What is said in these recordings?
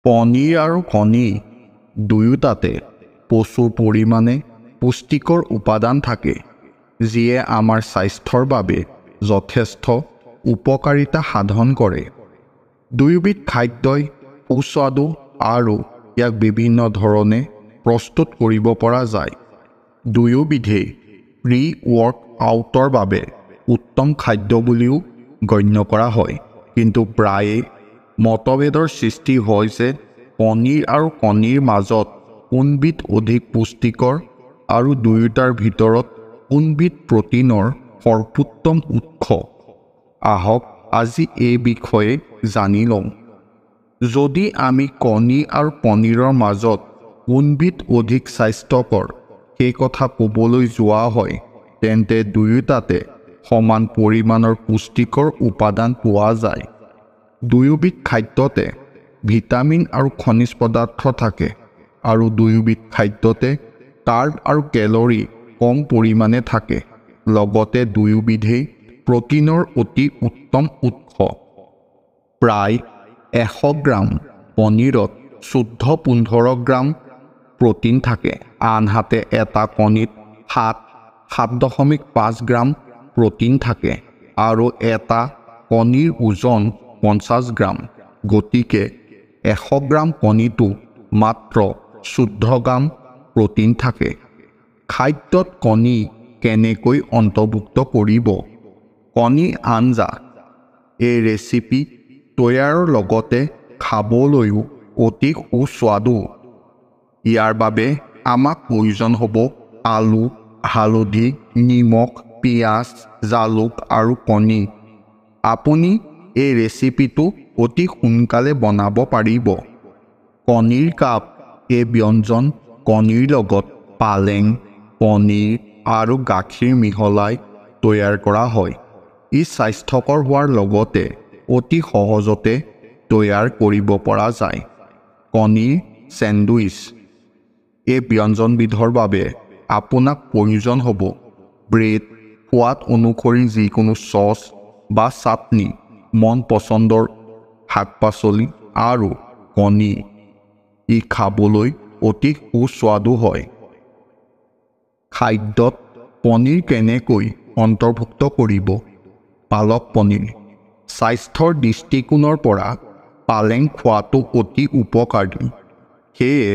পনীৰ আৰু কণী দুয়োটাতে প্ৰচুৰ পৰিমাণে পুষ্টিকৰ উপাদান থাকে, যিয়ে আমাৰ স্বাস্থ্যৰ বাবে যথেষ্ট উপকাৰিতা সাধন কৰে। দুয়োবিধ খাদ্যই সুস্বাদু আৰু ইয়াক বিভিন্ন ধৰণে প্ৰস্তুত কৰিব পৰা যায়। দুয়োবিধেই প্ৰি-ৱৰ্কআউটৰ বাবে উত্তম খাদ্য বুলিও গণ্য কৰা হয়, কিন্তু প্ৰায়ে মতভেদৰ সৃষ্টি হয় যে পনীৰ আৰু কণীৰ মাজত কোনবিধ অধিক পুষ্টিকৰ আৰু দুয়োটাৰ ভিতৰত কোনবিধ প্ৰটিনৰ সৰ্বোত্তম উৎস। আহক আজি এই বিষয়ে জানি লওঁ। যদি আমি কণী আৰু পনীৰৰ মাজত কোনবিধ অধিক স্বাস্থ্যকৰ সেই কথা ক'বলৈ যোৱা হয়, তেন্তে দুয়োটাতে সমান পৰিমাণৰ পুষ্টিকৰ উপাদান পোৱা যায়। দুয়োবিধ খাদ্যতে ভিটামিন আৰু খনিজ পদাৰ্থ থাকে, আৰু দুয়োবিধ খাদ্যতে কাৰ্ব আৰু কেলৰি কম পৰিমাণে থাকে। লগতে দুয়োবিধেই প্ৰটিনৰ অতি উত্তম উৎস। প্ৰায় 100 গ্ৰাম পনীৰত 14-15 গ্ৰাম প্ৰটিন থাকে, আনহাতে এটা কণীত 7.5 গ্ৰাম প্ৰটিন থাকে, আৰু এটা কণীৰ ওজন 50 গ্ৰাম। গতিকে 100 গ্ৰাম কণীটো মাত্ৰ 14 গ্ৰাম প্ৰটিন থাকে। খাদ্যত কণী কেনেকৈ অন্তৰ্ভুক্ত কৰিব? কণী আঞ্জা। এই ৰেচিপি তৈয়াৰৰ লগতে খাবলৈও অতি সুস্বাদু। ইয়াৰ বাবে আমাক প্ৰয়োজন হ'ব আলু, হালধি, নিমখ, পিঁয়াজ, জালুক আৰু কণী। আপুনি এই ৰেচিপিটো অতি সোনকালে বনাব পাৰিব। কণীৰ কাপ। এই ব্যঞ্জন কণীৰ লগত পালেং, পনীৰ আৰু গাখীৰ মিহলাই তৈয়াৰ কৰা হয়। ই স্বাস্থ্যকৰ হোৱাৰ লগতে অতি সহজতে তৈয়াৰ কৰিব পৰা যায়। কণীৰ চেণ্ডউইচ। এই ব্যঞ্জনবিধৰ বাবে আপোনাক প্ৰয়োজন হ'ব ব্ৰেড, সোৱাদ অনুসৰি যিকোনো চচ বা চাটনি, মন পচন্দৰ শাক-পাচলি আৰু কণী। ই খাবলৈ অতি সুস্বাদু হয়। খাদ্যত পনীৰ কেনেকৈ অন্তৰ্ভুক্ত কৰিব? পালক পনীৰ। স্বাস্থ্যৰ দৃষ্টিকোণৰ পৰা পালেং খোৱাটো অতি উপকাৰী। সেয়ে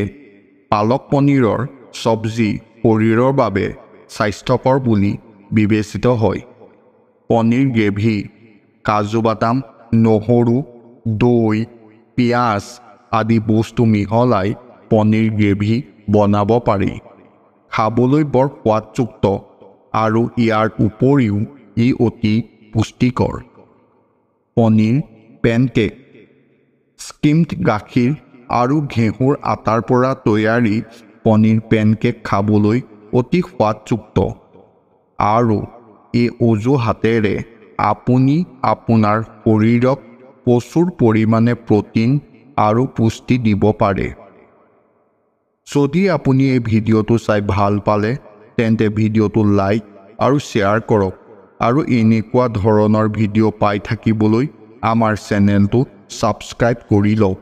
পালক পনীৰৰ চব্জি শৰীৰৰ বাবে স্বাস্থ্যকৰ বুলি বিবেচিত হয়। পনীৰ গ্ৰেভি। কাজু বাদাম, নহৰু, দৈ, পিঁয়াজ আদি বস্তু মিহলাই পনীৰ গ্ৰেভি বনাব পাৰি। খাবলৈ বৰ সোৱাদযুক্ত আৰু ইয়াৰ উপৰিও ই অতি পুষ্টিকৰ। পনীৰ পেনকেক। স্কিমড গাখীৰ আৰু ঘেঁহুৰ আটাৰ পৰা তৈয়াৰী পনীৰ পেনকেক খাবলৈ অতি সোৱাদযুক্ত, আৰু এই অজুহাতেৰে আপুনি আপোনাৰ শৰীৰক প্ৰচুৰ পৰিমাণে প্ৰটিন আৰু পুষ্টি দিব পাৰে। যদি আপুনি এই ভিডিঅ'টো চাই ভাল পালে, তেন্তে ভিডিঅ'টো লাইক আৰু শ্বেয়াৰ কৰক, আৰু এনেকুৱা ধৰণৰ ভিডিঅ' পাই থাকিবলৈ আমাৰ চেনেলটো ছাবস্ক্ৰাইব কৰি লওক।